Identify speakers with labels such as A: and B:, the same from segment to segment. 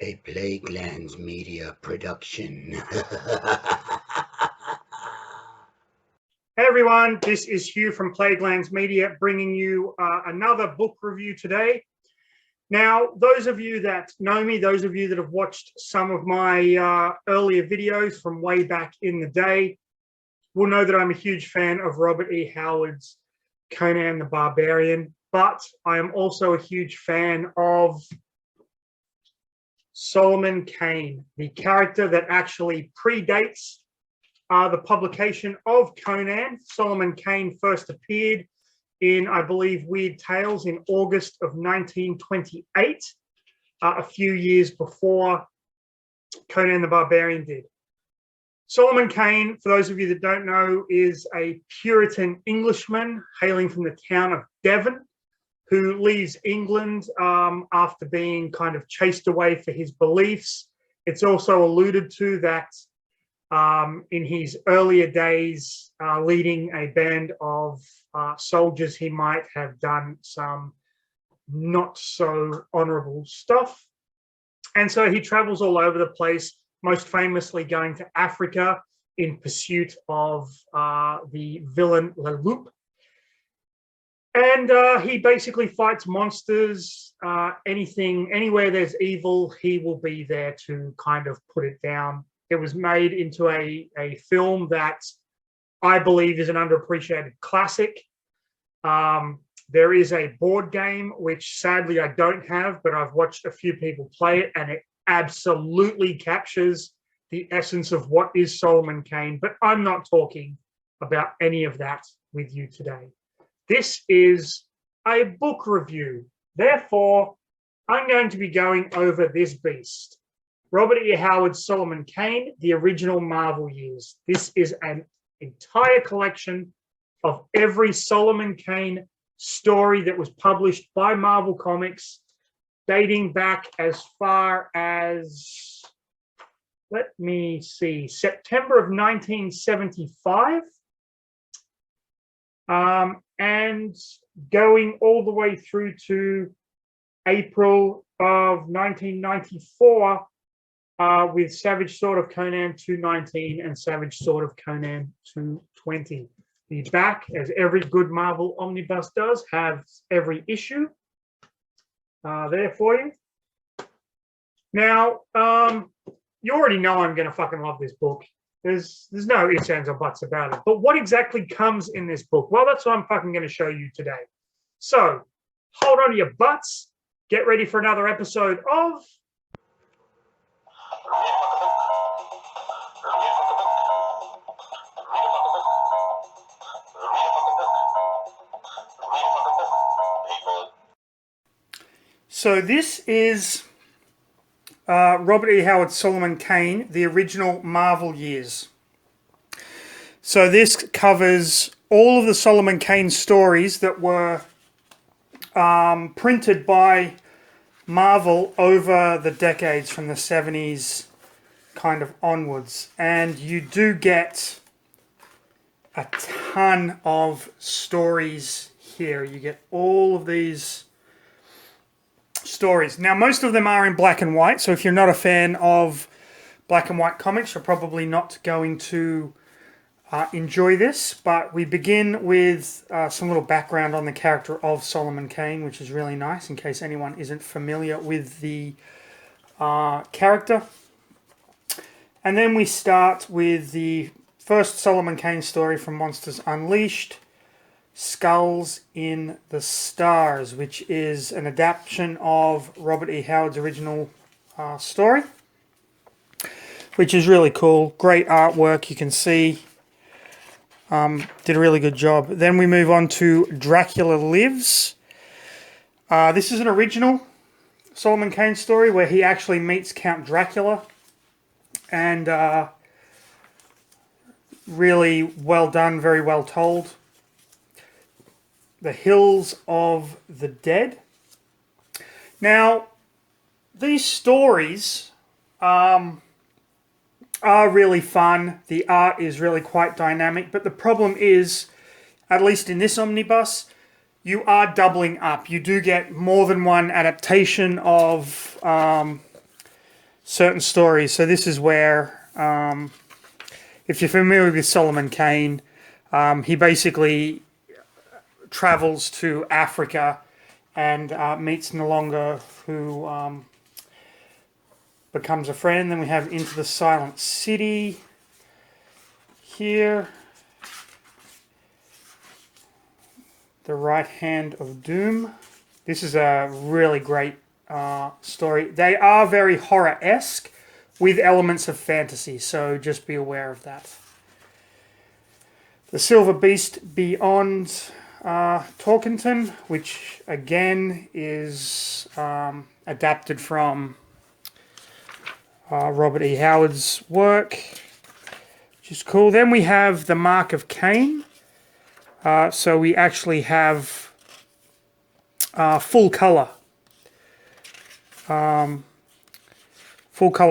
A: A Plaguelands Media production.
B: Hey everyone, this is Hugh from Plaguelands Media bringing you another book review today. Now, those of you that know me, those of you that have watched some of my earlier videos from way back in the day, will know that I'm a huge fan of Robert E. Howard's Conan the Barbarian, but I am also a huge fan of Solomon Kane, the character that actually predates the publication of Conan. Solomon Kane first appeared in, I believe, Weird Tales in August of 1928, a few years before Conan the Barbarian did. Solomon Kane, for those of you that don't know, is a Puritan Englishman hailing from the town of Devon, who leaves England after being kind of chased away for his beliefs. It's also alluded to that in his earlier days, leading a band of soldiers, he might have done some not so honorable stuff. And so he travels all over the place, most famously going to Africa in pursuit of the villain Leloup. And he basically fights monsters, anywhere there's evil, he will be there to kind of put it down. It was made into a film that I believe is an underappreciated classic. There is a board game, which sadly I don't have, but I've watched a few people play it, and it absolutely captures the essence of what is Solomon Kane. But I'm not talking about any of that with you today. This is a book review. Therefore, I'm going to be going over this beast. Robert E. Howard's Solomon Kane, the original Marvel years. This is an entire collection of every Solomon Kane story that was published by Marvel Comics, dating back as far as, let me see, September of 1975, and going all the way through to April of 1994, with Savage Sword of Conan 219 and Savage Sword of Conan 220. The back, as every good Marvel Omnibus does, has every issue there for you. Now, you already know I'm going to fucking love this book. There's no ifs, ands, or buts about it. But what exactly comes in this book? Well, that's what I'm fucking going to show you today. So, hold on to your butts. Get ready for another episode of... So this is Robert E. Howard Solomon Kane, the original Marvel years. So this covers all of the Solomon Kane stories that were printed by Marvel over the decades from the 70s kind of onwards. And you do get a ton of stories here. You get all of these stories. Now, most of them are in black and white, so if you're not a fan of black and white comics, you're probably not going to enjoy this. But we begin with some little background on the character of Solomon Kane, which is really nice in case anyone isn't familiar with the character. And then we start with the first Solomon Kane story from Monsters Unleashed, Skulls in the Stars, which is an adaptation of Robert E. Howard's original story, which is really cool. Great artwork, you can see. Did a really good job. Then we move on to Dracula Lives. This is an original Solomon Kane story where he actually meets Count Dracula, and really well done, very well told. The Hills of the Dead. Now, these stories are really fun. The art is really quite dynamic, but the problem is, at least in this omnibus, you are doubling up. You do get more than one adaptation of certain stories. So this is where, if you're familiar with Solomon Kane, he basically travels to Africa and meets Nolonga, who becomes a friend. Then we have Into the Silent City here. The Right Hand of Doom. This is a really great story. They are very horror-esque with elements of fantasy, so just be aware of that. The Silver Beast Beyond Torkington, which again is adapted from Robert E. Howard's work, which is cool. Then we have The Mark of Cain. So we actually have full color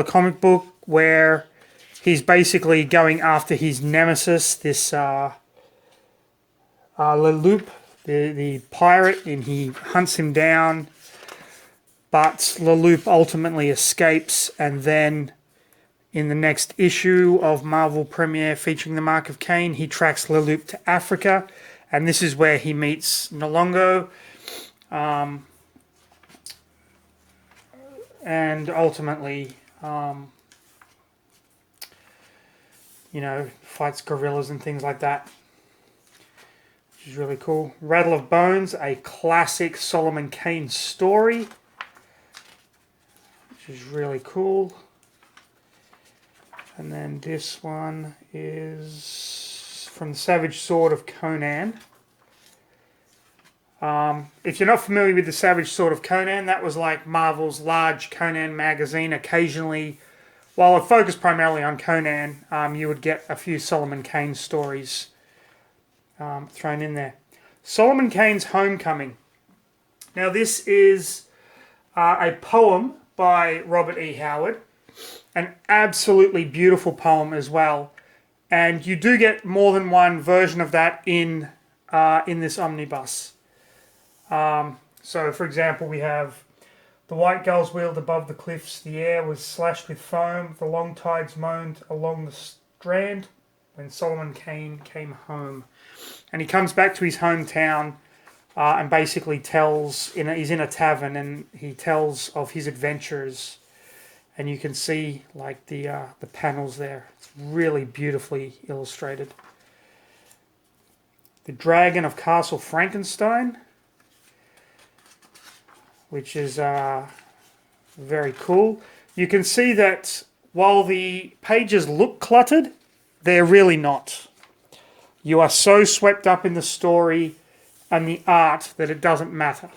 B: comic book where he's basically going after his nemesis, this Leloup, the pirate, and he hunts him down. But Leloup ultimately escapes, and then in the next issue of Marvel Premiere featuring The Mark of Cain, he tracks Leloup to Africa, and this is where he meets Nolongo, and ultimately, fights gorillas and things like that, which is really cool. Rattle of Bones, a classic Solomon Kane story, which is really cool. And then this one is from the Savage Sword of Conan. If you're not familiar with the Savage Sword of Conan, that was like Marvel's large Conan magazine. Occasionally, while it focused primarily on Conan, you would get a few Solomon Kane stories thrown in there. Solomon Kane's Homecoming. Now this is a poem by Robert E. Howard. An absolutely beautiful poem as well, and you do get more than one version of that in this omnibus. So, for example, we have the white gulls wheeled above the cliffs, the air was slashed with foam, the long tides moaned along the strand when Solomon Kane came home, and he comes back to his hometown and basically tells. He's in a tavern and he tells of his adventures. And you can see like the panels there. It's really beautifully illustrated. The Dragon of Castle Frankenstein, which is very cool. You can see that while the pages look cluttered, they're really not. You are so swept up in the story and the art that it doesn't matter.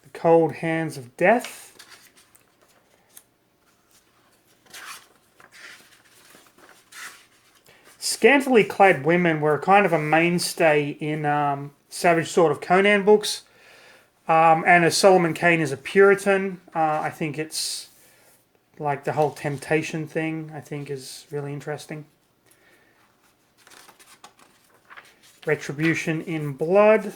B: The Cold Hands of Death. Scantily clad women were kind of a mainstay in Savage Sword of Conan books. And as Solomon Kane is a Puritan, I think it's like the whole temptation thing, I think is really interesting. Retribution in Blood.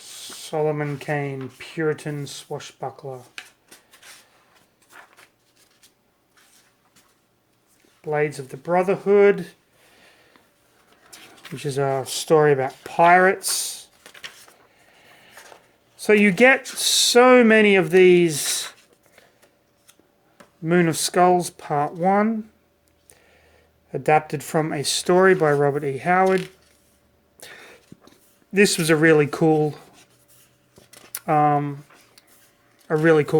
B: Solomon Kane, Puritan swashbuckler. Blades of the Brotherhood, which is a story about pirates. So you get so many of these. Moon of Skulls, Part 1, adapted from a story by Robert E. Howard. This was a really cool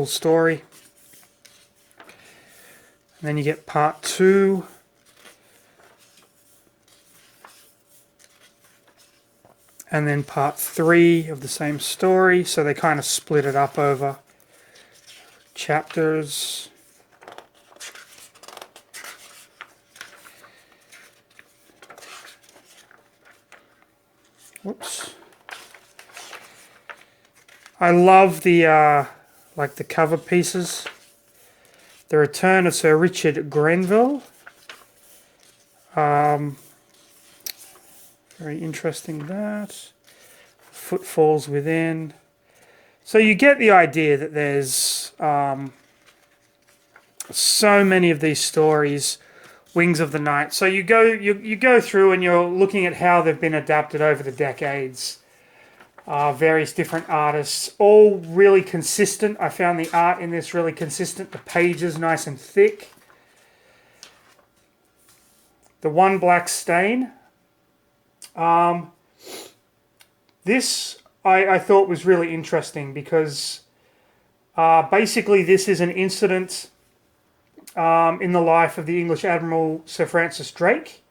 B: story. And then you get Part 2. And then Part 3 of the same story. So they kind of split it up over chapters. Whoops. I love the like the cover pieces. The Return of Sir Richard Grenville. Very interesting that. Footfalls within. So you get the idea that there's so many of these stories, Wings of the Night. So you go through and you're looking at how they've been adapted over the decades. Various different artists, all really consistent. I found the art in this really consistent. The pages nice and thick. The One Black Stain. This I thought was really interesting because basically this is an incident in the life of the English Admiral Sir Francis Drake.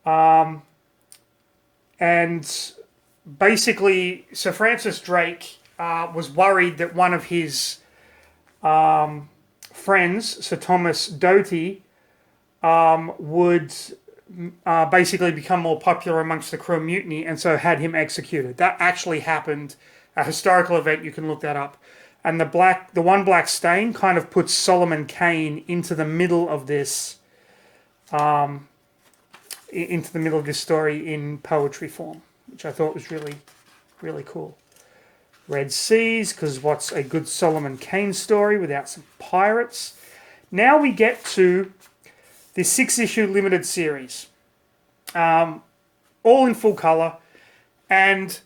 B: And basically Sir Francis Drake was worried that one of his friends, Sir Thomas Doughty, would basically become more popular amongst the crew of mutiny, and so had him executed. That actually happened, a historical event. You can look that up. And the One Black Stain kind of puts Solomon Kane into the middle of this, story in poetry form, which I thought was really, really cool. Red Seas, because what's a good Solomon Kane story without some pirates? Now we get to this 6-issue limited series, all in full colour, and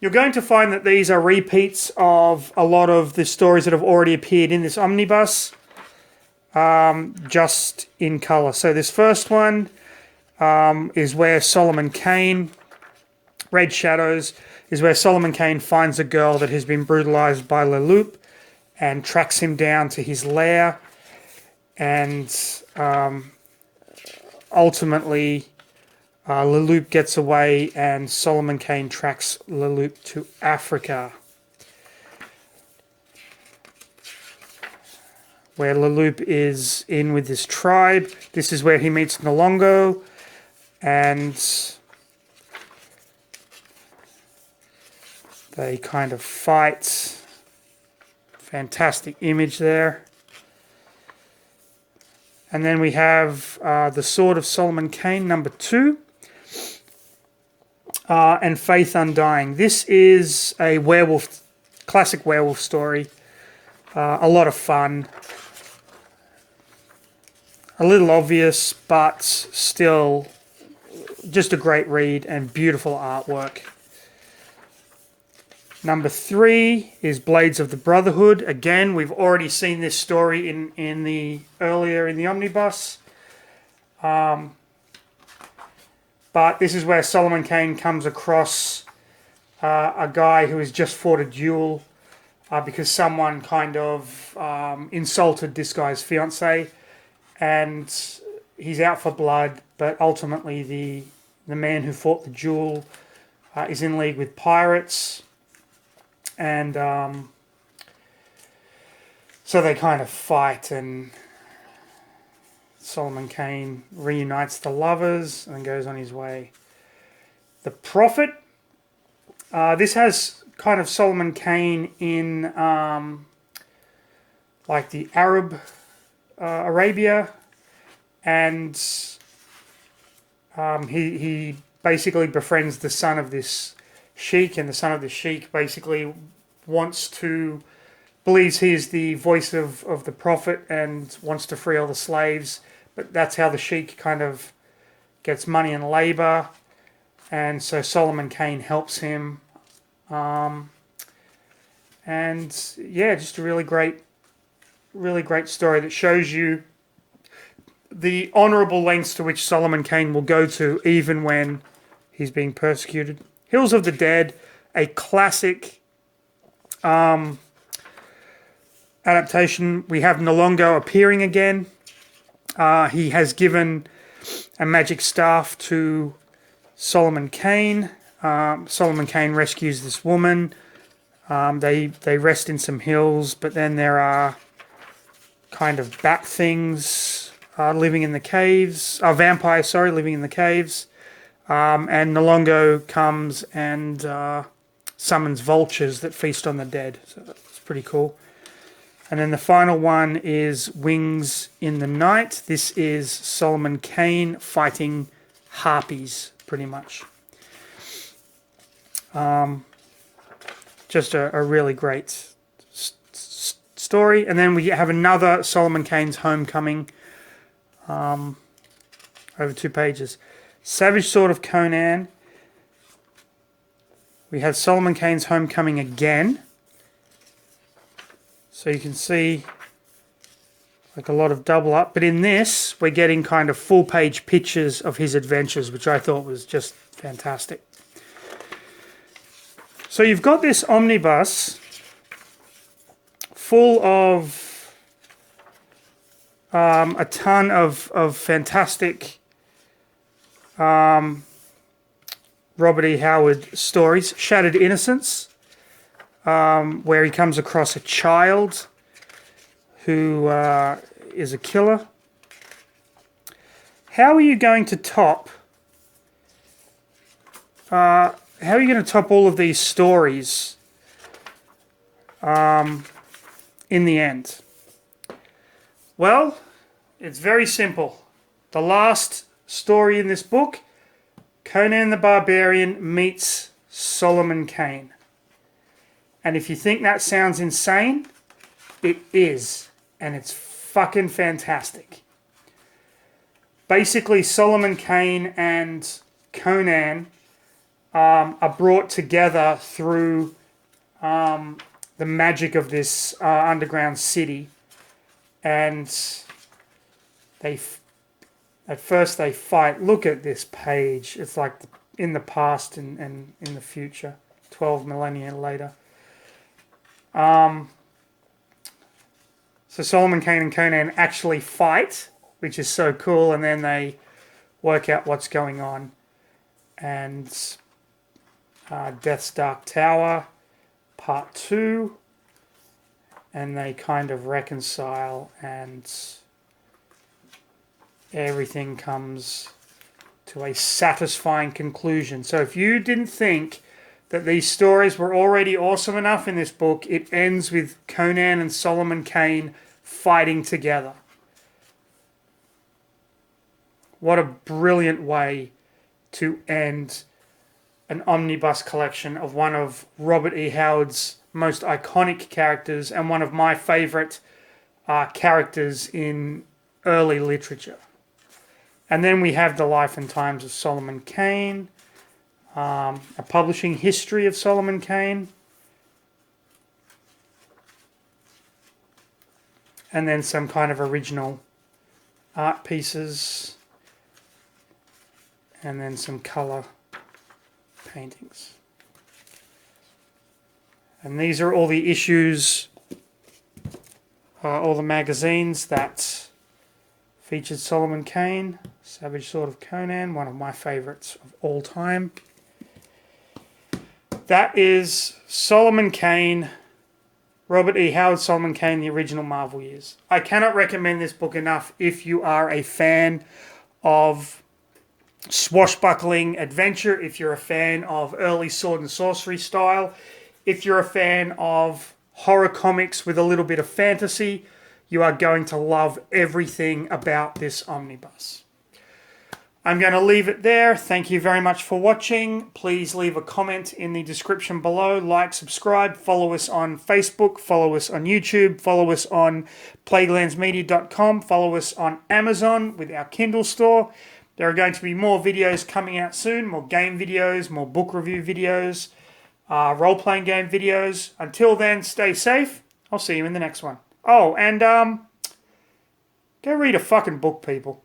B: you're going to find that these are repeats of a lot of the stories that have already appeared in this omnibus, just in colour. So this first one is where Solomon Kane, Red Shadows, is where Solomon Kane finds a girl that has been brutalised by Leloup and tracks him down to his lair, and ultimately, Leloup gets away and Solomon Kane tracks Leloup to Africa, where Leloup is in with this tribe. This is where he meets Nolongo, and they kind of fight. Fantastic image there. And then we have The Sword of Solomon Kane, number 2, and Faith Undying. This is a classic werewolf story. A lot of fun. A little obvious, but still just a great read and beautiful artwork. Number 3 is Blades of the Brotherhood. Again, we've already seen this story earlier in the omnibus. But this is where Solomon Kane comes across a guy who has just fought a duel because someone kind of insulted this guy's fiancée, and he's out for blood, but ultimately the man who fought the duel is in league with pirates. And so they kind of fight, and Solomon Kane reunites the lovers and goes on his way. The Prophet. This has kind of Solomon Kane in like the Arab Arabia, and he basically befriends the son of this sheikh, and the son of the sheikh basically believes he is the voice of the prophet and wants to free all the slaves, but that's how the sheikh kind of gets money and labor, and so Solomon Kane helps him, and yeah, just a really great story that shows you the honourable lengths to which Solomon Kane will go to even when he's being persecuted. Hills of the Dead, a classic adaptation. We have Nolongo appearing again. He has given a magic staff to Solomon Kane. Solomon Kane rescues this woman. They rest in some hills, but then there are kind of bat things living in the caves. Vampires, living in the caves. And Nolongo comes and summons vultures that feast on the dead. So that's pretty cool. And then the final one is Wings in the Night. This is Solomon Kane fighting harpies, pretty much. Just a really great story. And then we have another Solomon Kane's Homecoming, over 2 pages. Savage Sword of Conan. We have Solomon Kane's Homecoming again. So you can see like a lot of double up. But in this, we're getting kind of full-page pictures of his adventures, which I thought was just fantastic. So you've got this omnibus full of a ton of fantastic Robert E. Howard stories. Shattered Innocence, where he comes across a child who is a killer. How are you going to top all of these stories in the end? Well, it's very simple. The last story in this book, Conan the Barbarian meets Solomon Kane. And if you think that sounds insane, it is. And it's fucking fantastic. Basically, Solomon Kane and Conan are brought together through the magic of this underground city, and at first they fight. Look at this page. It's like in the past and in the future, 12 millennia later. So Solomon Kane and Conan actually fight, which is so cool, and then they work out what's going on. And Death's Dark Tower, Part 2, and they kind of reconcile, and everything comes to a satisfying conclusion. So if you didn't think that these stories were already awesome enough in this book, it ends with Conan and Solomon Kane fighting together. What a brilliant way to end an omnibus collection of one of Robert E. Howard's most iconic characters and one of my favorite characters in early literature. And then we have the life and times of Solomon Kane, a publishing history of Solomon Kane, and then some kind of original art pieces, and then some color paintings. And these are all the issues, all the magazines that featured Solomon Kane. Savage Sword of Conan, one of my favorites of all time. That is Solomon Kane, Robert E. Howard, Solomon Kane, the original Marvel years. I cannot recommend this book enough if you are a fan of swashbuckling adventure, if you're a fan of early sword and sorcery style, if you're a fan of horror comics with a little bit of fantasy, you are going to love everything about this omnibus. I'm going to leave it there. Thank you very much for watching. Please leave a comment in the description below. Like, subscribe, follow us on Facebook, follow us on YouTube, follow us on plaguelandsmedia.com, follow us on Amazon with our Kindle store. There are going to be more videos coming out soon, more game videos, more book review videos, role-playing game videos. Until then, stay safe. I'll see you in the next one. Oh, and go read a fucking book, people.